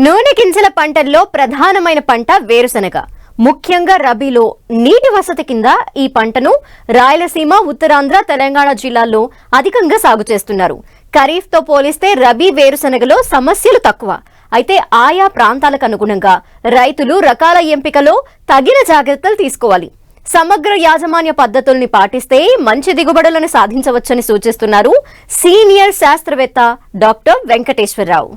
నూనె గింజల పంటల్లో ప్రధానమైన పంట వేరుశనగ. ముఖ్యంగా రబీలో నీటి వసతి కింద ఈ పంటను రాయలసీమ, ఉత్తరాంధ్ర, తెలంగాణ జిల్లాల్లో అధికంగా సాగు చేస్తున్నారు. ఖరీఫ్ తో పోలిస్తే రబీ వేరుశనగలో సమస్యలు తక్కువ. అయితే ఆయా ప్రాంతాలకు అనుగుణంగా రైతులు రకాల ఎంపికలో తగిన జాగ్రత్తలు తీసుకోవాలి. సమగ్ర యాజమాన్య పద్ధతుల్ని పాటిస్తే మంచి దిగుబడులను సాధించవచ్చని సూచిస్తున్నారు సీనియర్ శాస్త్రవేత్త డాక్టర్ వెంకటేశ్వరరావు.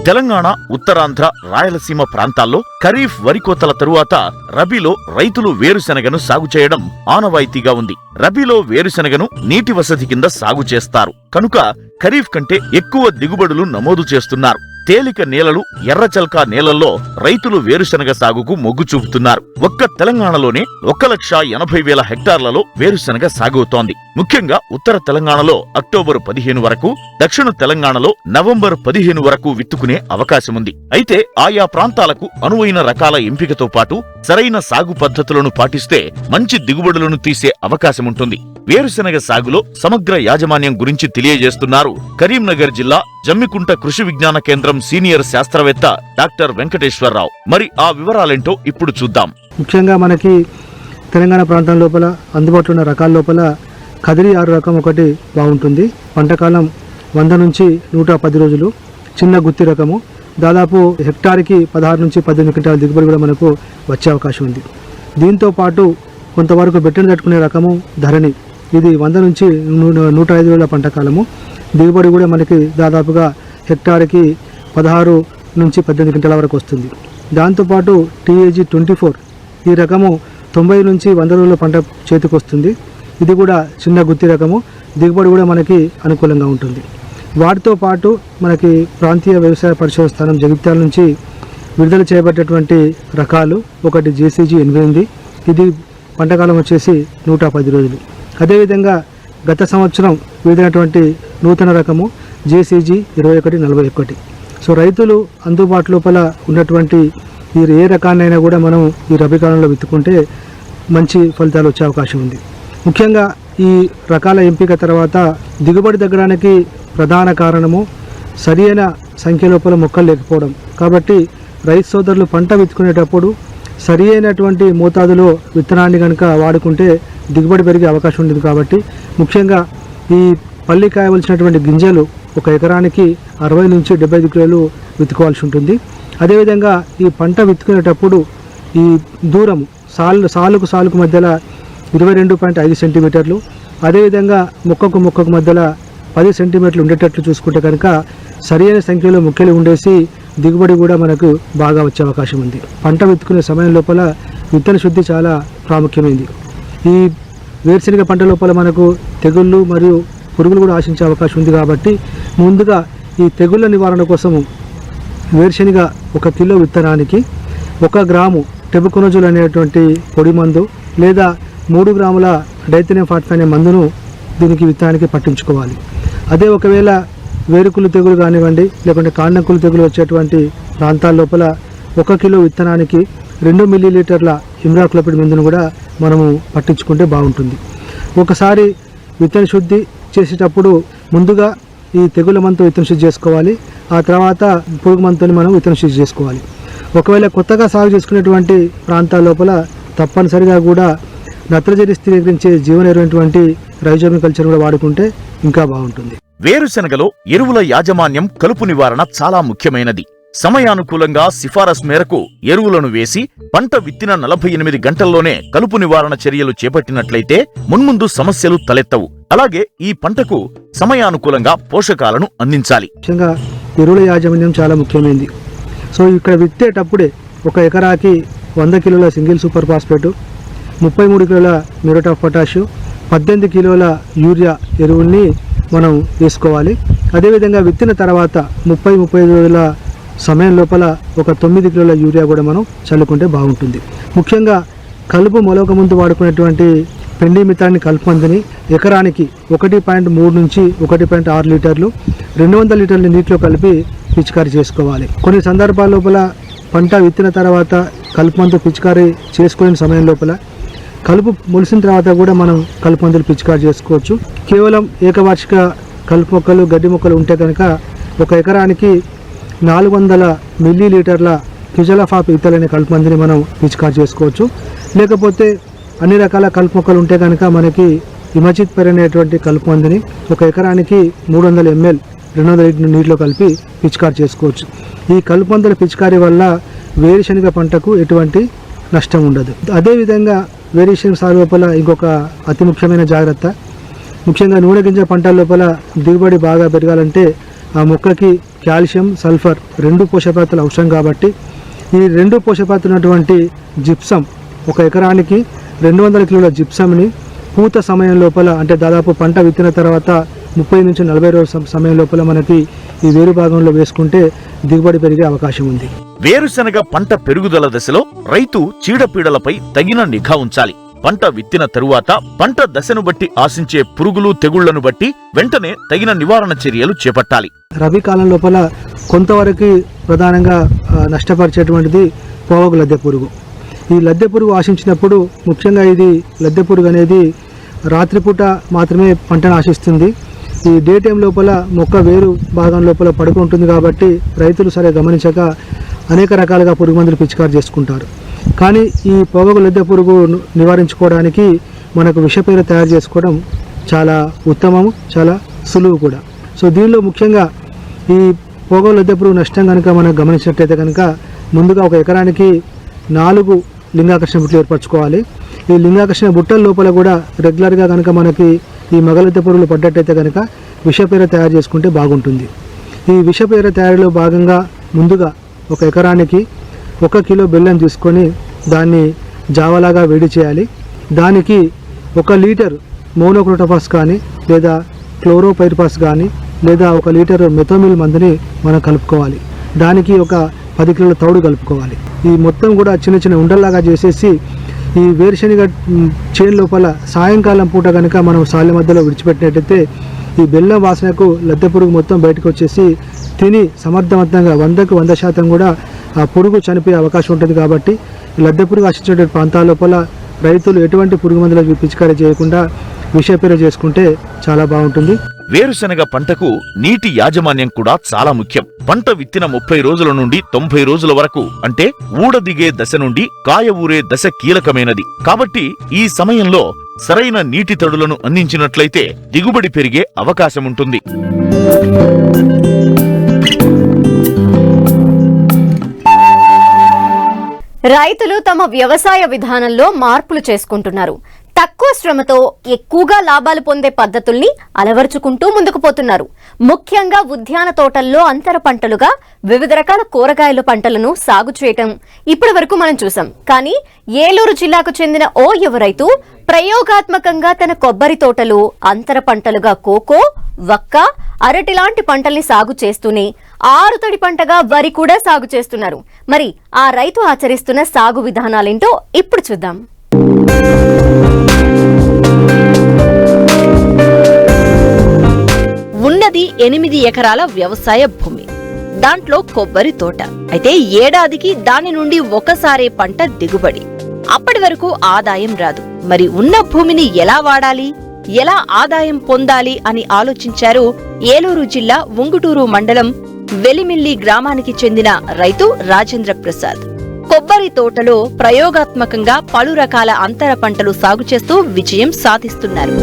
తెలంగాణ, ఉత్తరాంధ్ర, రాయలసీమ ప్రాంతాల్లో ఖరీఫ్ వరి కోతల తరువాత రబీలో రైతులు వేరుశెనగను సాగు చేయడం ఆనవాయితీగా ఉంది. రబీలో వేరుశెనగను నీటి వసతి కింద సాగు చేస్తారు కనుక ఖరీఫ్ కంటే ఎక్కువ దిగుబడులు నమోదు చేస్తున్నారు. తేలిక నేలలు, ఎర్రచల్కా నేలల్లో రైతులు వేరుశెనగ సాగుకు మొగ్గు చూపుతున్నారు. ఒక్క తెలంగాణలోనే 1,80,000 హెక్టార్లలో వేరుశెనగ సాగుతోంది. ముఖ్యంగా ఉత్తర తెలంగాణలో అక్టోబరు 15 వరకు, దక్షిణ తెలంగాణలో నవంబర్ 15 వరకు విత్తుకునే అవకాశముంది. అయితే ఆయా ప్రాంతాలకు అనువైన రకాల ఎంపికతో పాటు సరైన సాగు పద్ధతులను పాటిస్తే మంచి దిగుబడులను తీసే అవకాశముంటుంది. వేరుశెనగ సాగులో సమగ్ర యాజమాన్యం గురించి తెలియజేస్తున్నారు కరీంనగర్ జిల్లా జమ్మికుంట కృషి విజ్ఞాన కేంద్రం సీనియర్ శాస్త్రవేత్త డాక్టర్ వెంకటేశ్వరరావు. మరి ఆ వివరాలేంటో ఇప్పుడు చూద్దాం. ముఖ్యంగా మనకి తెలంగాణ ప్రాంతం లోపల అందుబాటులో ఉన్న రకాల లోపల కదిరి 6 రకం ఒకటి బాగుంటుంది. పంటకాలం 100 నుంచి 110 రోజులు. చిన్న గుత్తి రకము దాదాపు హెక్టార్కి 16 నుంచి 18 క్వింటాల దిగుబడి కూడా మనకు వచ్చే అవకాశం ఉంది. దీంతో పాటు కొంతవరకు బెట్టను తట్టుకునే రకము ధరణి. ఇది 100 నుంచి 105 రోజుల పంటకాలము. దిగుబడి కూడా మనకి దాదాపుగా హెక్టార్కి 16 నుంచి 18 క్వింటాల వరకు వస్తుంది. దాంతోపాటు TAG 24 ఈ రకము 90 నుంచి 100 రోజుల పంట చేతికి వస్తుంది. ఇది కూడా చిన్న గుత్తి రకము. దిగుబడి కూడా మనకి అనుకూలంగా ఉంటుంది. వాటితో పాటు మనకి ప్రాంతీయ వ్యవసాయ పరిశోధన స్థానం జగిత్యాల నుంచి విడుదల చేయబడ్డటువంటి రకాలు ఒకటి JCG 88. ఇది పంటకాలం వచ్చేసి 110 రోజులు. అదేవిధంగా గత సంవత్సరం విడుదలైనటువంటి నూతన రకము JCG 2141. సో రైతులు అందుబాటు లోపల ఉన్నటువంటి ఈ ఏ రకాన్నైనా కూడా మనం ఈ రబీ కాలంలో విత్తుకుంటే మంచి ఫలితాలు వచ్చే అవకాశం ఉంది. ముఖ్యంగా ఈ రకాల ఎంపిక తర్వాత దిగుబడి తగ్గడానికి ప్రధాన కారణము సరైన సంఖ్య లోపల మొక్కలు లేకపోవడం. కాబట్టి రైతు సోదరులు పంట విత్తుకునేటప్పుడు సరి అయినటువంటి మోతాదులో విత్తనాన్ని కనుక వాడుకుంటే దిగుబడి పెరిగే అవకాశం ఉంటుంది. కాబట్టి ముఖ్యంగా ఈ పల్లి కాయవలసినటువంటి గింజలు ఒక ఎకరానికి 60 నుంచి 75 కిలోలు విత్తుకోవాల్సి ఉంటుంది. అదేవిధంగా ఈ పంట విత్తుకునేటప్పుడు ఈ దూరము సాలుకు సాలుకు మధ్యలో 22.5 సెంటీమీటర్లు, అదేవిధంగా మొక్కకు మధ్యలో 10 సెంటీమీటర్లు ఉండేటట్లు చూసుకుంటే కనుక సరైన సంఖ్యలో మొక్కలు ఉండేసి దిగుబడి కూడా మనకు బాగా వచ్చే అవకాశం ఉంది. పంట విత్తుకునే సమయం లోపల విత్తన శుద్ధి చాలా ప్రాముఖ్యమైంది. ఈ వేరుశెనగ పంట లోపల మనకు తెగుళ్ళు మరియు పురుగులు కూడా ఆశించే అవకాశం ఉంది. కాబట్టి ముందుగా ఈ తెగుళ్ళ నివారణ కోసము వేరుశెనగ 1 కిలో విత్తనానికి 1 గ్రాము టెబుకొనజోల్ అనేటువంటి పొడి మందు లేదా 3 గ్రాముల డైథెనియం 45 అనే మందును దీనికి విత్తనానికి పట్టించుకోవాలి. అదే ఒకవేళ వేరుకులు తెగులు కానివ్వండి, లేకుంటే కాండంకులు తెగులు వచ్చేటువంటి ప్రాంతాల లోపల 1 కిలో విత్తనానికి 2 మిల్లీలీటర్ల ఇమ్రాక్లోపిడ్ మందును కూడా మనము పట్టించుకుంటే బాగుంటుంది. ఒకసారి విత్తన శుద్ధి చేసేటప్పుడు ముందుగా ఈ తెగుల మందుతో విత్తన శుద్ధి చేసుకోవాలి. ఆ తర్వాత పురుగు మందుని మనం విత్తన శుద్ధి చేసుకోవాలి. ఒకవేళ కొత్తగా సాగు చేసుకునేటువంటి ప్రాంతాల లోపల తప్పనిసరిగా కూడా నత్రజని స్థిరీకరించే జీవనటువంటి రైజోమిక్ కల్చర్ కూడా వాడుకుంటే ఇంకా బాగుంటుంది. వేరుశెనగలో ఎరువుల యాజమాన్యం, కలుపు నివారణ చాలా ముఖ్యమైనది. సమయానుకూలంగా సిఫారసు మేరకు ఎరువులను వేసి పంట విత్తిన 48 గంటల్లోనే కలుపు నివారణ చర్యలు చేపట్టినట్లయితే మున్ముందు సమస్యలు తలెత్తవు. అలాగే ఈ పంటకు సమయానుకూలంగా పోషకాలను అందించాలి. ముఖ్యంగా ఎరువుల యాజమాన్యం చాలా ముఖ్యమైనది. సో ఇక్కడ విత్తేటప్పుడే 1 ఎకరాకి 100 కిలోల సింగిల్ సూపర్ ఫాస్ఫేట్, 33 కిలోల మ్యూరేట్ ఆఫ్ పొటాష్, 18 కిలోల యూరియా ఎరువుల్ని మనం వేసుకోవాలి. అదేవిధంగా విత్తిన తర్వాత 30-35 రోజుల సమయం లోపల 9 కిలోల యూరియా కూడా మనం చల్లుకుంటే బాగుంటుంది. ముఖ్యంగా కలుపు మొలక ముందు వాడుకునేటువంటి పెండి మితాన్ని కలుపు మందుని ఎకరానికి 1.3 నుంచి 1.6 లీటర్లు 200 లీటర్ల నీటిలో కలిపి పిచికారీ చేసుకోవాలి. కొన్ని సందర్భాల లోపల పంట విత్తిన తర్వాత కలుపు మందు పిచికారీ చేసుకోలేని సమయం లోపల కలుపు మొలిసిన తర్వాత కూడా మనం కలుపు మందులు పిచికారి చేసుకోవచ్చు. కేవలం ఏకవార్షిక కలుపు మొక్కలు గడ్డి మొక్కలు ఉంటే కనుక 1 ఎకరానికి 400 మిల్లీలీటర్ల క్విజలాఫాప్ ఇథైల్ అనే కలుపు మందుని మనం పిచికారి చేసుకోవచ్చు. లేకపోతే అన్ని రకాల కలుపు మొక్కలు ఉంటే కనుక మనకి ఇమజిత్ పర్ అనేటువంటి కలుపు మందుని 1 ఎకరానికి 300 ml 200 లీటర్ నీటిలో కలిపి పిచికారి చేసుకోవచ్చు. ఈ కలుపు మందుల పిచికారి వల్ల వేరుశనగ పంటకు ఎటువంటి నష్టం ఉండదు. అదేవిధంగా వేరుశనగ సాగు లోపల ఇంకొక అతి ముఖ్యమైన జాగ్రత్త, ముఖ్యంగా నూనె గింజ పంటల లోపల దిగుబడి బాగా పెరగాలంటే ఆ మొక్కకి కాల్షియం, సల్ఫర్ 2 పోషకాలు అవసరం. కాబట్టి ఈ 2 పోషకాలు ఉన్నటువంటి జిప్సం 1 ఎకరానికి 200 కిలోల జిప్సంని పూత సమయం లోపల, అంటే దాదాపు పంట విత్తిన తర్వాత 30 నుంచి 40 రోజుల సమయం లోపల మనకి ఈ వేరు భాగంలో వేసుకుంటే దిగుబడి పెరిగే అవకాశం ఉంది. వేరుశనగ పంట పెరుగుదల దశలో రైతు చీడపీడలపై తగిన నిఘా ఉంచాలి. పంట విత్తిన తరువాత పంట దశను బట్టి ఆశించే పురుగులు తెగుళ్లను బట్టి వెంటనే తగిన నివారణ చర్యలు చేపట్టాలి. రబీ కాలం లోపల కొంతవరకు ప్రధానంగా నష్టపరిచేటువంటిది పోవగు లద్దె పురుగు. ఈ లద్దె పురుగు ఆశించినప్పుడు ముఖ్యంగా ఇది లద్దె పురుగు అనేది రాత్రిపూట మాత్రమే పంటను ఆశిస్తుంది. ఈ డే టైం లోపల మొక్క వేరు భాగం లోపల పడుకుంటుంది. కాబట్టి రైతులు సరే గమనించక అనేక రకాలుగా పురుగు మందులు పిచికారి చేసుకుంటారు. కానీ ఈ పొగకు లద్దె పురుగు నివారించుకోవడానికి మనకు విషపేర తయారు చేసుకోవడం చాలా ఉత్తమము, చాలా సులువు కూడా. సో దీనిలో ముఖ్యంగా ఈ పొగకు లద్దె పురుగు నష్టం కనుక మనం గమనించినట్లయితే కనుక ముందుగా 1 ఎకరానికి 4 లింగాకర్షణ బుట్టలు ఏర్పరచుకోవాలి. ఈ లింగాకర్షణ బుట్టల లోపల కూడా రెగ్యులర్గా కనుక మనకి ఈ మగలద్దె పురుగులు పడ్డట్టయితే కనుక విషపేర తయారు చేసుకుంటే బాగుంటుంది. ఈ విషపేర తయారీలో భాగంగా ముందుగా 1 ఎకరానికి 1 కిలో బెల్లం తీసుకొని దాన్ని జావలాగా వేడి చేయాలి. దానికి 1 లీటర్ మోనోక్రోటోఫాస్ కానీ లేదా క్లోరోపైరిఫాస్ కానీ లేదా 1 లీటర్ మెథోమిల్ మందుని మనం కలుపుకోవాలి. దానికి ఒక 10 కిలోల తౌడు కలుపుకోవాలి. ఈ మొత్తం కూడా చిన్న చిన్న ఉండల్లాగా చేసేసి ఈ వేరుశనగ చేను లోపల సాయంకాలం పూట కనుక మనం సాలె మధ్యలో విడిచిపెట్టినట్టయితే ఈ బెల్లం వాసనకు లద్దె పురుగు మొత్తం బయటకు వచ్చేసి తిని సమర్థవంతంగా 100కు 100% కూడా ఆ పురుగు చనిపోయే అవకాశం ఉంటుంది. కాబట్టి లద్దె పురుగు ఆశించే ప్రాంతాల లోపల రైతులు ఎటువంటి పురుగు మందులు పిచికారీ చేయకుండా విషపేర చేసుకుంటే చాలా బాగుంటుంది. వేరుశనగ పంటకు నీటి యాజమాన్యం కూడా చాలా ముఖ్యం. పంట విత్తిన 30 రోజుల నుండి 90 రోజుల వరకు, అంటే ఊడదిగే దశ నుండి కాయ ఊరే దశ కీలకమైనది. కాబట్టి ఈ సమయంలో సరైన నీటి తడులను అందించినట్లయితే దిగుబడి పెరిగే అవకాశముంటుంది. రైతులు తమ వ్యవసాయ విధానంలో మార్పులు చేసుకుంటున్నారు. తక్కువ శ్రమతో ఎక్కువగా లాభాలు పొందే పద్ధతుల్ని అలవర్చుకుంటూ ముందుకు పోతున్నారు. ముఖ్యంగా ఉద్యాన తోటల్లో అంతర పంటలుగా వివిధ రకాల కూరగాయల పంటలను సాగు చేయటం ఇప్పటి వరకు మనం చూసాం. కానీ ఏలూరు జిల్లాకు చెందిన ఓ యువ రైతు ప్రయోగాత్మకంగా తన కొబ్బరి తోటలో అంతర పంటలుగా కోకో, వక్క, అరటి లాంటి పంటల్ని సాగు చేస్తూనే ఆరుతడి పంటగా వరి కూడా సాగు చేస్తున్నారు. మరి ఆ రైతు ఆచరిస్తున్న సాగు విధానాలేంటో ఇప్పుడు చూద్దాం. ఉన్నది 8 ఎకరాల వ్యవసాయ భూమి. దాంట్లో కొబ్బరి తోట. అయితే ఏడాదికి దాని నుండి ఒకసారే పంట దిగుబడి. అప్పటి వరకు ఆదాయం రాదు. మరి ఉన్న భూమిని ఎలా వాడాలి, ఎలా ఆదాయం పొందాలి అని ఆలోచించారు ఏలూరు జిల్లా ఉంగుటూరు మండలం వెలిమిల్లి గ్రామానికి చెందిన రైతు రాజేంద్ర ప్రసాద్. కొబ్బరి తోటలో ప్రయోగాత్మకంగా పలు రకాల అంతర పంటలు సాగు చేస్తూ విజయం సాధిస్తున్నారు.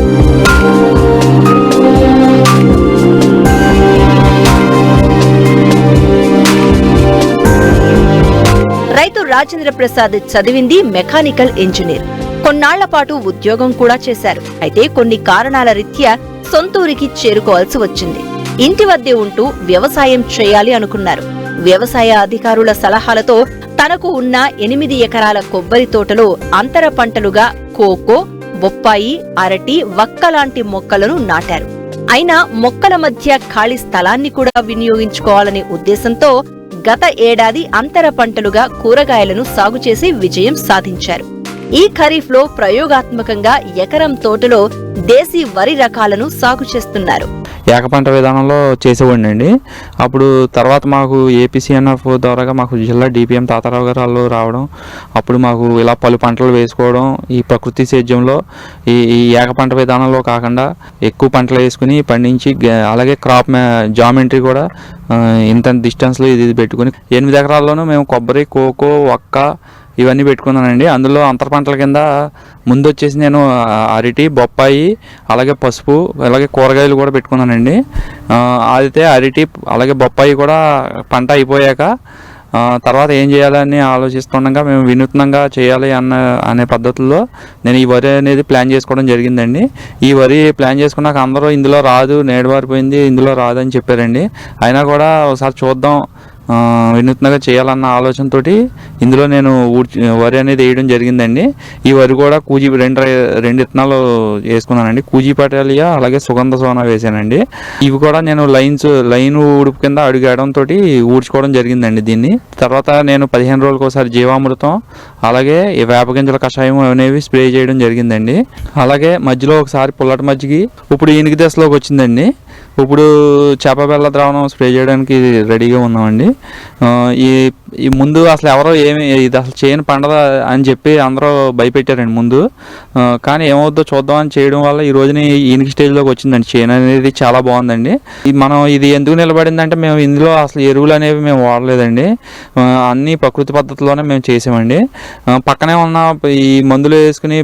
రైతు రాజేంద్ర ప్రసాద్ చదివింది మెకానికల్ ఇంజనీర్. కొన్నాళ్ల పాటు ఉద్యోగం కూడా చేశారు. అయితే కొన్ని కారణాల రీత్యా సొంతూరికి చేరుకోవాల్సి వచ్చింది. ఇంటి వద్దే ఉంటూ వ్యవసాయం చేయాలి అనుకున్నారు. వ్యవసాయ అధికారుల సలహాలతో తనకు ఉన్న 8 ఎకరాల కొబ్బరి తోటలో అంతర పంటలుగా కోకో, బొప్పాయి, అరటి, వక్క లాంటి మొక్కలను నాటారు. అయినా మొక్కల మధ్య ఖాళీ స్థలాన్ని కూడా వినియోగించుకోవాలనే ఉద్దేశంతో గత ఏడాది అంతర పంటలుగా కూరగాయలను సాగు చేసి విజయం సాధించారు. ఈ ఖరీఫ్ లో ప్రయోగాత్మకంగా ఎకరం తోటలో దేశీ వరి రకాలను సాగు చేస్తున్నారు. ఏకపంట విధానంలో చేసేవాడిని అండి. అప్పుడు తర్వాత మాకు ఏపీసీఎన్ఎఫ్ ద్వారా మాకు జిల్లా డిపిఎం తాతారావు గారు వాళ్ళు రావడం, అప్పుడు మాకు ఇలా పలు పంటలు వేసుకోవడం, ఈ ప్రకృతి సేద్యంలో ఈ ఏకపంట విధానంలో కాకుండా ఎక్కువ పంటలు వేసుకుని పండించి, అలాగే క్రాప్ జామెంట్రీ కూడా ఇంత డిస్టెన్స్లో ఇది పెట్టుకుని 8 ఎకరాల్లోనూ మేము కొబ్బరి, కోకో, వక్క ఇవన్నీ పెట్టుకున్నానండి. అందులో అంతర పంటల కింద ముందు వచ్చేసి నేను అరటి, బొప్పాయి, అలాగే పసుపు, అలాగే కూరగాయలు కూడా పెట్టుకున్నానండి. అయితే అరటి అలాగే బొప్పాయి కూడా పంట అయిపోయాక తర్వాత ఏం చేయాలని ఆలోచిస్తుండగా మేము వినూత్నంగా చేయాలి అనే పద్ధతుల్లో నేను ఈ వరి అనేది ప్లాన్ చేసుకోవడం జరిగిందండి. ఈ వరి ప్లాన్ చేసుకున్నాక అందరూ ఇందులో రాదు, నేడువారిపోయింది, ఇందులో రాదు అని చెప్పారండి. అయినా కూడా ఒకసారి చూద్దాం, వినూత్నంగా చేయాలన్న ఆలోచనతోటి ఇందులో నేను వరి అనేది వేయడం జరిగిందండి. ఈ వరి కూడా రెండు విత్తనాలు వేసుకున్నానండి. కూజీ పటాలియా అలాగే సుగంధ సోనా వేసానండి. ఇవి కూడా నేను లైన్ ఉడుపు కింద అడుగేయడంతో ఊడ్చుకోవడం జరిగిందండి. దీన్ని తర్వాత నేను 15 రోజులకు ఒకసారి జీవామృతం అలాగే ఈ వేపగింజల కషాయం అనేవి స్ప్రే చేయడం జరిగిందండి. అలాగే మధ్యలో ఒకసారి పుల్లటి మజ్జిగి ఇప్పుడు ఈనిక దశలోకి వచ్చిందండి. ఇప్పుడు చేప బెల్ల ద్రావణం స్ప్రే చేయడానికి రెడీగా ఉన్నామండి. ఈ ముందు అసలు ఎవరో ఇది అసలు చేయని పండద అని చెప్పి అందరూ భయపెట్టారండి ముందు. కానీ ఏమవుద్దో చూద్దామని చేయడం వల్ల ఈ రోజుని ఈనిక స్టేజ్లోకి వచ్చిందండి. చేను అనేది చాలా బాగుందండి. మనం ఇది ఎందుకు నిలబడిందంటే మేము ఇందులో అసలు ఎరువులు అనేవి మేము వాడలేదండి. అన్ని ప్రకృతి పద్ధతిలోనే మేము చేసామండి. పక్కనే ఉన్న ఈ మందులు వేసుకుని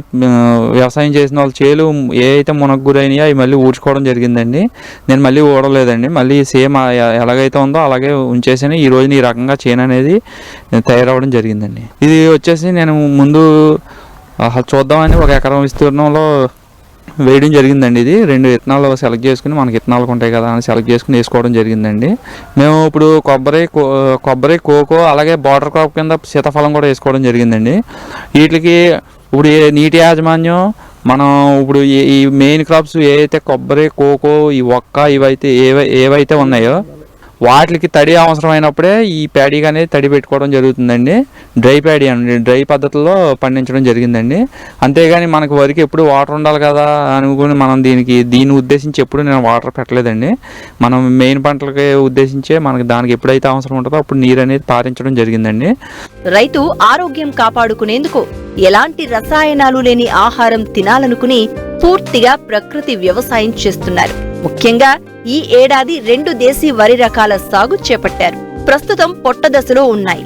వ్యవసాయం చేసిన వాళ్ళ చేలు ఏ అయితే మునగ్గురైనాయో అవి మళ్ళీ ఊడ్చుకోవడం జరిగిందండి. నేను మళ్ళీ ఊడలేదండి. మళ్ళీ సేమ్ ఎలాగైతే ఉందో అలాగే ఉంచేసి ఈ రోజున ఈ రకంగా చేను అనేది తయారవడం జరిగిందండి. ఇది వచ్చేసి నేను ముందు చూద్దామని 1 ఎకరం విస్తీర్ణంలో వేయడం జరిగిందండి. ఇది 2 విత్తనాలు సెలెక్ట్ చేసుకుని, మనకి విత్తనాలు ఉంటాయి కదా అని సెలెక్ట్ చేసుకుని వేసుకోవడం జరిగిందండి. మేము ఇప్పుడు కొబ్బరి, కోకో అలాగే బార్డర్ క్రాప్ కింద సీతాఫలం కూడా వేసుకోవడం జరిగిందండి. వీటికి ఇప్పుడు నీటి యాజమాన్యం మనం ఇప్పుడు ఈ మెయిన్ క్రాప్స్ ఏవైతే కొబ్బరి, కోకో, ఈ వక్క ఇవైతే ఏవైతే ఉన్నాయో వాటికి తడి అవసరమైనప్పుడే ఈ ప్యాడీ అనేది తడి పెట్టుకోవడం జరుగుతుందండి. డ్రై ప్యాడీ అండి, డ్రై పద్ధతిలో పండించడం జరిగిందండి. అంతేగాని మనకు వరికి ఎప్పుడు వాటర్ ఉండాలి కదా అనుకుని మనం దీన్ని ఉద్దేశించి ఎప్పుడు నేను వాటర్ పెట్టలేదండి. మనం మెయిన్ పంటలకి ఉద్దేశించే దానికి ఎప్పుడైతే అవసరం ఉంటుందో అప్పుడు నీరు అనేది పారించడం జరిగిందండి. రైతు ఆరోగ్యం కాపాడుకునేందుకు ఎలాంటి రసాయనాలు లేని ఆహారం తినాలనుకుని పూర్తిగా ప్రకృతి వ్యవసాయం చేస్తున్నారు. ముఖ్యంగా ఈ ఏడాది 2 దేశీ వరి రకాల సాగు చేపట్టారు. ప్రస్తుతం పొట్ట దశలో ఉన్నాయి.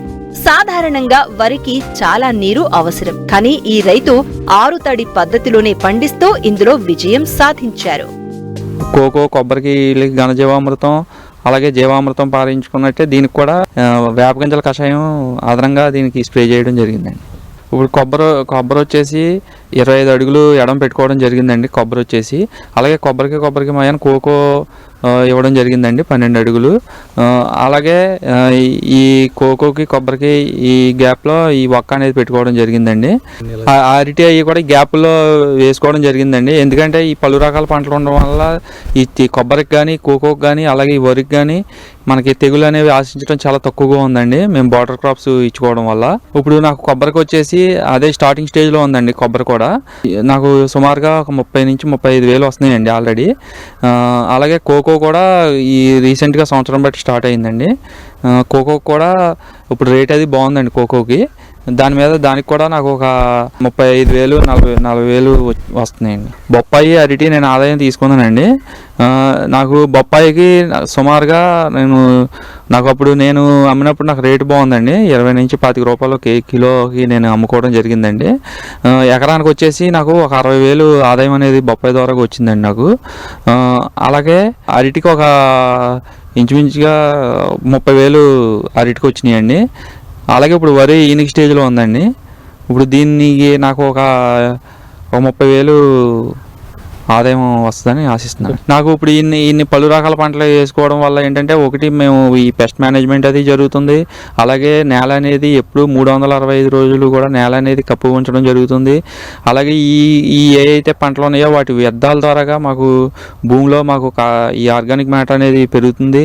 సాధారణంగా వరికి చాలా నీరు అవసరం. కానీ ఈ రైతు ఆరుతడి పద్ధతిలోనే పండిస్తూ ఇందులో విజయం సాధించారు. కోకో, కొబ్బరికి ఘనజీవామృతం అలాగే జీవామృతం పారించుకున్నట్టే దీనికి కూడా వేపగింజల కషాయం అదనంగా దీనికి స్ప్రే చేయడం జరిగిందండి. ఇప్పుడు కొబ్బరి వచ్చేసి 25 అడుగులు ఎడం పెట్టుకోవడం జరిగిందండి. కొబ్బరి వచ్చేసి అలాగే కొబ్బరికి మయాన కోకో ఇవ్వడం జరిగిందండి 12 అడుగులు. అలాగే ఈ కోకోకి కొబ్బరికి ఈ గ్యాప్లో ఈ వక్క అనేది పెట్టుకోవడం జరిగిందండి. అరటి అవి కూడా గ్యాప్లో వేసుకోవడం జరిగిందండి. ఎందుకంటే ఈ పలు రకాల పంటలు ఉండడం వల్ల ఈ కొబ్బరికి కానీ, కోకోకి కానీ, అలాగే ఈ వరికి కానీ మనకి తెగులు అనేవి ఆశించడం చాలా తక్కువగా ఉందండి. మేము బార్డర్ క్రాప్స్ ఇచ్చుకోవడం వల్ల. ఇప్పుడు నాకు కొబ్బరికి వచ్చేసి అదే స్టార్టింగ్ స్టేజ్లో ఉందండి. కొబ్బరి కూడా నాకు సుమారుగా ఒక 30 నుంచి 35 వేలు వస్తున్నాయండి ఆల్రెడీ. అలాగే కోకో కూడా ఈ రీసెంట్గా సంవత్సరం బట్టి స్టార్ట్ అయిందండి. కోకో కూడా ఇప్పుడు రేట్ అది బాగుందండి కోకోకి. దానికి కూడా నాకు ఒక 35 వేలు 40 వేలు వస్తున్నాయండి. బొప్పాయి, అరటి నేను ఆదాయం తీసుకున్నానండి. నాకు బొప్పాయికి సుమారుగా నాకు అప్పుడు నేను అమ్మినప్పుడు నాకు రేటు బాగుందండి. 20 నుంచి 25 రూపాయలు కిలోకి నేను అమ్ముకోవడం జరిగిందండి. ఎకరానికి వచ్చేసి నాకు ఒక 60 వేలు ఆదాయం అనేది బొప్పాయి ద్వారా వచ్చిందండి నాకు. అలాగే అరటికి ఒక ఇంచుమించుగా 30 వేలు అరటికి వచ్చినాయండి. అలాగే ఇప్పుడు వరి ఈనిక స్టేజ్లో ఉందండి. ఇప్పుడు దీనికి నాకు ఒక 30 వేలు ఆదాయం వస్తుందని ఆశిస్తున్నాను. నాకు ఇప్పుడు ఇన్ని పలు రకాల పంటలు వేసుకోవడం వల్ల ఏంటంటే, ఒకటి మేము ఈ పెస్ట్ మేనేజ్మెంట్ అది జరుగుతుంది. అలాగే నేల అనేది ఎప్పుడు 365 రోజులు కూడా నేల అనేది కప్పు ఉంచడం జరుగుతుంది. అలాగే ఈ ఏ అయితే పంటలు ఉన్నాయో వాటి వ్యర్థాల ద్వారాగా మాకు భూమిలో మాకు ఈ ఆర్గానిక్ మ్యాటర్ అనేది పెరుగుతుంది.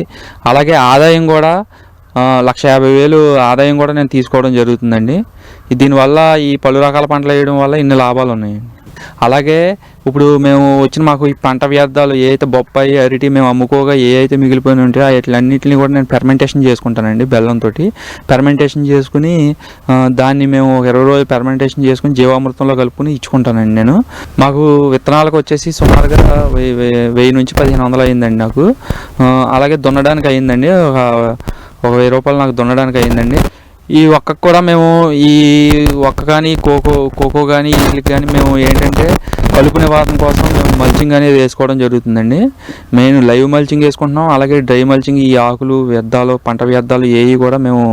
అలాగే ఆదాయం కూడా 1,50,000 ఆదాయం కూడా నేను తీసుకోవడం జరుగుతుందండి. దీనివల్ల ఈ పలు రకాల పంటలు వేయడం వల్ల ఇన్ని లాభాలు ఉన్నాయండి. అలాగే ఇప్పుడు మేము మాకు ఈ పంట వ్యర్థాలు ఏ అయితే బొప్పాయి అరటి మేము అమ్ముకోగా ఏ అయితే మిగిలిపోయి ఉంటాయో వాటిలన్నింటినీ కూడా నేను ఫెర్మెంటేషన్ చేసుకుంటానండి. బెల్లంతో ఫెర్మెంటేషన్ చేసుకుని దాన్ని మేము 20 రోజులు ఫెర్మెంటేషన్ చేసుకుని జీవామృతంలో కలుపుకుని ఇచ్చుకుంటానండి నేను. మాకు విత్తనాలకు వచ్చేసి సుమారుగా 1000 నుంచి 1500 అయిందండి నాకు. అలాగే దున్నడానికి అయిందండి, ఒక 1000 రూపాయలు నాకు దున్నడానికి అయిందండి. ఈ ఒక్కకు కూడా మేము ఈ ఒక్క కానీ కోకో కానీ వీటికి కానీ మేము ఏంటంటే కలుపు నివారణ కోసం మేము మల్చింగ్ అనేది వేసుకోవడం జరుగుతుందండి. మేము లైవ్ మల్చింగ్ వేసుకుంటున్నాం. అలాగే డ్రై మల్చింగ్, ఈ ఆకులు వ్యర్థాలు పంట వ్యర్థాలు ఏవి కూడా మేము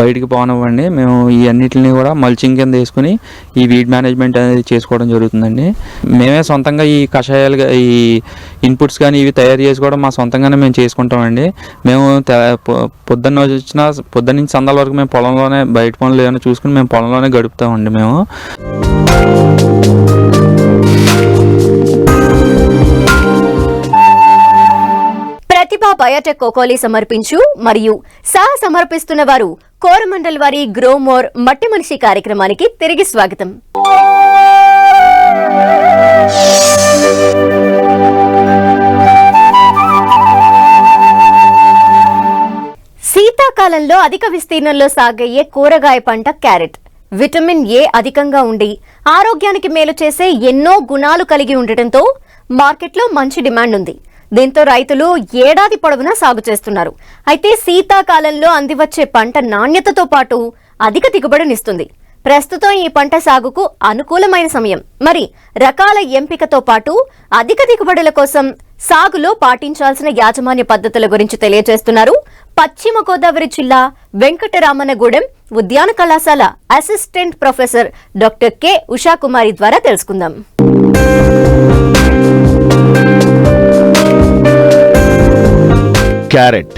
బయటికి పోనివ్వండి. మేము ఈ అన్నిటిని కూడా మల్చింగ్ కింద వేసుకుని ఈ వీడ్ మేనేజ్మెంట్ అనేది చేసుకోవడం జరుగుతుందండి. మేమే సొంతంగా ఈ కషాయాలుగా ఈ ఇన్పుట్స్ కానీ ఇవి తయారు చేసుకోవడం మా సొంతంగానే మేము చేసుకుంటామండి. మేము పొద్దున్న నుంచి సందాల వరకు మేము పొలంలోనే బయట పనులు ఏమైనా చూసుకుని మేము పొలంలోనే గడుపుతామండి మేము. ప్రతిభ బయోటెక్ కోకోలి సమర్పించు మరియు సమర్పిస్తున్న వారు కోరమండల్ వారి గ్రోమోర్ మట్టి మనిషి కార్యక్రమానికి తిరిగి స్వాగతం. శీతాకాలంలో అధిక విస్తీర్ణంలో సాగయ్యే కూరగాయ పంట క్యారెట్. విటమిన్ ఏ అధికంగా ఉండి ఆరోగ్యానికి మేలు చేసే ఎన్నో గుణాలు కలిగి ఉండటంతో మార్కెట్లో మంచి డిమాండ్ ఉంది. దీంతో రైతులు ఏడాది పొడవునా సాగు చేస్తున్నారు. అయితే శీతాకాలంలో అందివచ్చే పంట నాణ్యతతో పాటు అధిక దిగుబడినిస్తుంది. ప్రస్తుతం ఈ పంట సాగుకు అనుకూలమైన సమయం. మరి రకాల ఎంపికతో పాటు అధిక దిగుబడుల కోసం సాగులో పాటించాల్సిన యాజమాన్య పద్ధతుల గురించి తెలియజేస్తున్నారు పశ్చిమ గోదావరి జిల్లా వెంకటరామన్నగూడెం ఉద్యాన కళాశాల assistant professor doctor K Usha Kumari ద్వారా తెలుసుకుందాం. క్యారెట్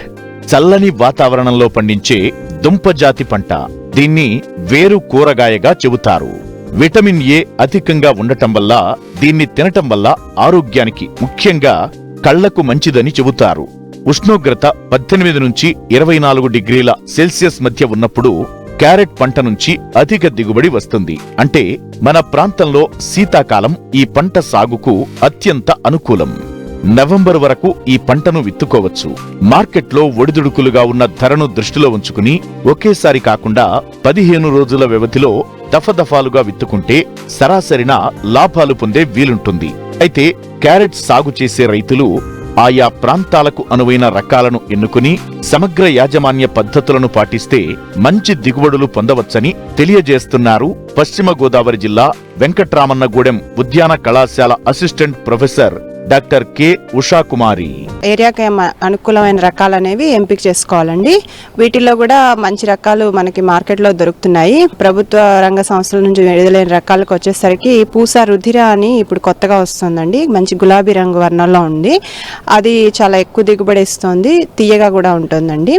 చల్లని వాతావరణంలో పండించే దుంపజాతి పంట. దీన్ని వేరు కూరగాయగా చెబుతారు. విటమిన్ ఏ అధికంగా ఉండటం వల్ల దీన్ని తినటం వల్ల ఆరోగ్యానికి ముఖ్యంగా కళ్లకు మంచిదని చెబుతారు. ఉష్ణోగ్రత 18 నుంచి 24 డిగ్రీల సెల్సియస్ మధ్య ఉన్నప్పుడు క్యారెట్ పంట నుంచి అధిక దిగుబడి వస్తుంది. అంటే మన ప్రాంతంలో శీతాకాలం ఈ పంట సాగుకు అత్యంత అనుకూలం. నవంబర్ వరకు ఈ పంటను విత్తుకోవచ్చు. మార్కెట్లో ఒడిదుడుకులుగా ఉన్న ధరను దృష్టిలో ఉంచుకుని ఒకేసారి కాకుండా 15 రోజుల వ్యవధిలో దఫదఫాలుగా విత్తుకుంటే సరాసరిన లాభాలు పొందే వీలుంటుంది. అయితే క్యారెట్ సాగు చేసే రైతులు ఆయా ప్రాంతాలకు అనువైన రకాలను ఎన్నుకుని సమగ్ర యాజమాన్య పద్ధతులను పాటిస్తే మంచి దిగుబడులు పొందవచ్చని తెలియజేస్తున్నారు పశ్చిమ గోదావరి జిల్లా వెంకట్రామన్నగూడెం ఉద్యాన కళాశాల assistant professor doctor K Usha Kumari. ఏరియాకి అనుకూలమైన రకాలు అనేవి ఎంపిక చేసుకోవాలండి. వీటిల్లో కూడా మంచి రకాలు మనకి మార్కెట్లో దొరుకుతున్నాయి. ప్రభుత్వ రంగ సంస్థల నుంచి విడుదలైన రకాలకు వచ్చేసరికి పూసా రుధిర అని ఇప్పుడు కొత్తగా వస్తుందండి. మంచి గులాబీ రంగు వర్ణంలో ఉంది. అది చాలా ఎక్కువ దిగుబడి ఇస్తుంది, తీయగా కూడా ఉంటుందండి.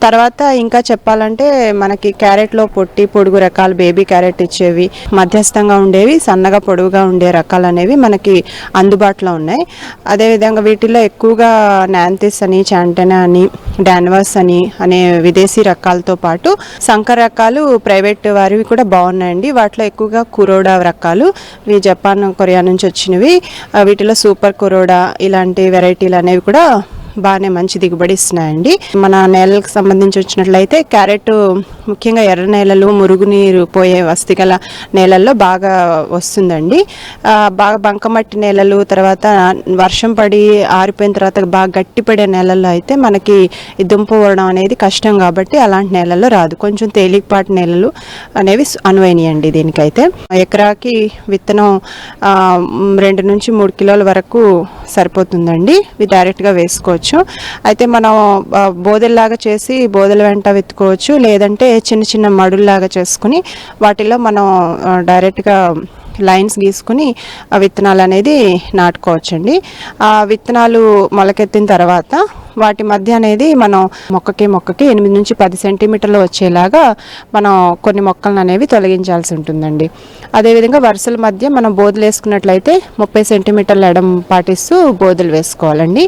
తర్వాత ఇంకా చెప్పాలంటే మనకి క్యారెట్లో పొడుగు రకాలు, బేబీ క్యారెట్ ఇచ్చేవి, మధ్యస్థంగా ఉండేవి, సన్నగా పొడుగుగా ఉండే రకాలు అనేవి మనకి అందుబాటులో ఉన్నాయి. అదేవిధంగా వీటిల్లో ఎక్కువగా నాంతిస్ అని, చాంటనా అని, డాన్వాస్ అనే విదేశీ రకాలతో పాటు సంకర రకాలు ప్రైవేట్ వారివి కూడా బాగున్నాయండి. వాటిలో ఎక్కువగా కురోడా రకాలు, ఇవి జపాన్, కొరియా నుంచి వచ్చినవి. వీటిలో సూపర్ కురోడా ఇలాంటి వెరైటీలు అనేవి కూడా బాగానే మంచి దిగుబడి ఇస్తున్నాయండి. మన నేలలకు సంబంధించి వచ్చినట్లయితే క్యారెట్ ముఖ్యంగా ఎర్ర నేలలు, మురుగునీరు పోయే వసతి గల నేలల్లో బాగా వస్తుందండి. బాగా బంకమట్టి నేలలు, తర్వాత వర్షం పడి ఆరిపోయిన తర్వాత బాగా గట్టిపడే నేలల్లో అయితే మనకి ఈ దుంప ఊరడం అనేది కష్టం కాబట్టి అలాంటి నేలల్లో రాదు. కొంచెం తేలికపాటి నేలలు అనేవి అనువైనయండి దీనికైతే. ఎకరాకి విత్తనం 2 నుంచి 3 కిలోల వరకు సరిపోతుందండి. ఇవి డైరెక్ట్గా వేసుకోవచ్చు. అయితే మనం బోదెల్లాగా చేసి బోదెల వెంట విత్తుకోవచ్చు, లేదంటే చిన్న చిన్న మడుల్లాగా చేసుకుని వాటిలో మనం డైరెక్ట్గా లైన్స్ గీసుకుని ఆ విత్తనాలు అనేది నాటుకోవచ్చండి. ఆ విత్తనాలు మొలకెత్తిన తర్వాత వాటి మధ్య అనేది మనం మొక్కకి 8 నుంచి 10 సెంటీమీటర్లు వచ్చేలాగా మనం కొన్ని మొక్కలను అనేవి తొలగించాల్సి ఉంటుందండి. అదేవిధంగా వరుసల మధ్య మనం బోధులు వేసుకున్నట్లయితే 30 సెంటీమీటర్ల ఎడం పాటిస్తూ బోధులు వేసుకోవాలండి.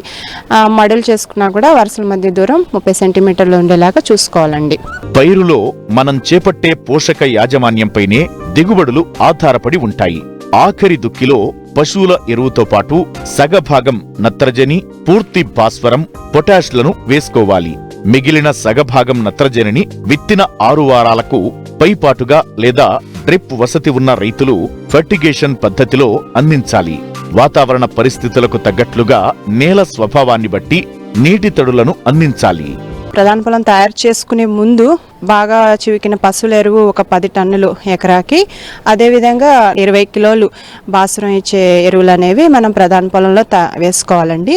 మడులు చేసుకున్నా కూడా వరుసల మధ్య దూరం 30 సెంటీమీటర్లు ఉండేలాగా చూసుకోవాలండి. పైరులో మనం చేపట్టే పోషక యాజమాన్యంపైనే దిగుబడులు ఆధారపడి ఉంటాయి. ఆఖరి దుక్కిలో పశువుల ఎరువుతో పాటు సగభాగం నత్రజని, పూర్తి భాస్వరం, పొటాష్లను వేసుకోవాలి. మిగిలిన సగభాగం నత్రజనిని విత్తిన 6 వారాలకు పైపాటుగా లేదా డ్రిప్ వసతి ఉన్న రైతులు ఫర్టిగేషన్ పద్ధతిలో అందించాలి. వాతావరణ పరిస్థితులకు తగ్గట్లుగా నేల స్వభావాన్ని బట్టి నీటి తడులను అందించాలి. ప్రధాన పొలం తయారు చేసుకునే ముందు బాగా చివికిన పశువుల ఎరువు ఒక 10 టన్నులు ఎకరాకి, అదేవిధంగా 20 కిలోలు భాస్వరం ఇచ్చే ఎరువులు అనేవి మనం ప్రధాన పొలంలో వేసుకోవాలండి.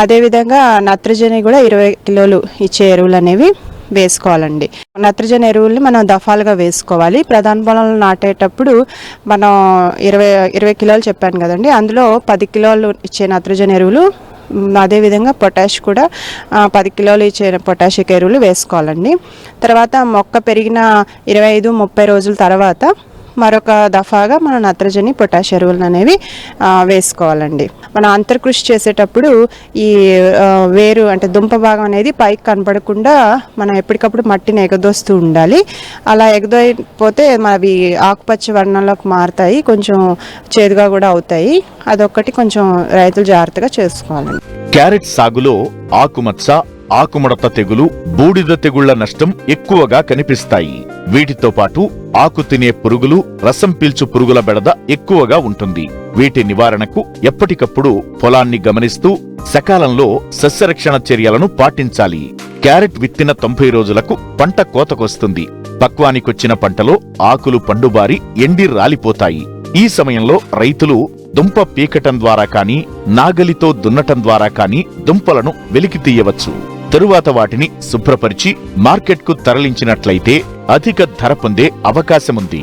అదేవిధంగా నత్రజని కూడా 20 కిలోలు ఇచ్చే ఎరువులు అనేవి వేసుకోవాలండి. నత్రజని ఎరువుల్ని మనం దఫాలుగా వేసుకోవాలి. ప్రధాన పొలంలో నాటేటప్పుడు మనం 20 కిలోలు చెప్పాను కదండి, అందులో 10 కిలోలు ఇచ్చే నత్రజని ఎరువులు, అదేవిధంగా పొటాష్ కూడా 10 కిలోలు ఇచ్చే పొటాషిక్ ఎరువులు వేసుకోవాలండి. తర్వాత మొక్క పెరిగిన 25-30 రోజుల తర్వాత మరొక దఫాగా మనం నత్రజని, పొటాష్ ఎరువులను అనేవి వేసుకోవాలండి. మనం అంతర్కృషి చేసేటప్పుడు ఈ వేరు అంటే దుంప భాగం అనేది పైకి కనపడకుండా మనం ఎప్పటికప్పుడు మట్టిని ఎగదోస్తూ ఉండాలి. అలా ఎగదోయిపోతే అవి ఆకుపచ్చ వర్ణంలోకి మారుతాయి, కొంచెం చేదుగా కూడా అవుతాయి. అదొక్కటి కొంచెం రైతులు జాగ్రత్తగా చేసుకోవాలండి. క్యారెట్ సాగులో ఆకుమచ్చ, ఆకుముడత తెగులు, బూడిద తెగుళ్ల నష్టం ఎక్కువగా కనిపిస్తాయి. వీటితో పాటు ఆకు తినే పురుగులు, రసం పీల్చు పురుగుల బెడద ఎక్కువగా ఉంటుంది. వీటి నివారణకు ఎప్పటికప్పుడు పొలాన్ని గమనిస్తూ సకాలంలో సస్యరక్షణ చర్యలను పాటించాలి. క్యారెట్ విత్తిన 90 రోజులకు పంట కోతకొస్తుంది. పక్వానికొచ్చిన పంటలో ఆకులు పండుబారి ఎండి రాలిపోతాయి. ఈ సమయంలో రైతులు దుంప పీకటం ద్వారా కానీ, నాగలితో దున్నటం ద్వారా కానీ దుంపలను వెలికి తీయవచ్చు. తరువాత వాటిని శుభ్రపరిచి మార్కెట్కు తరలించినట్లయితే అధిక ధర పొందే అవకాశముంది.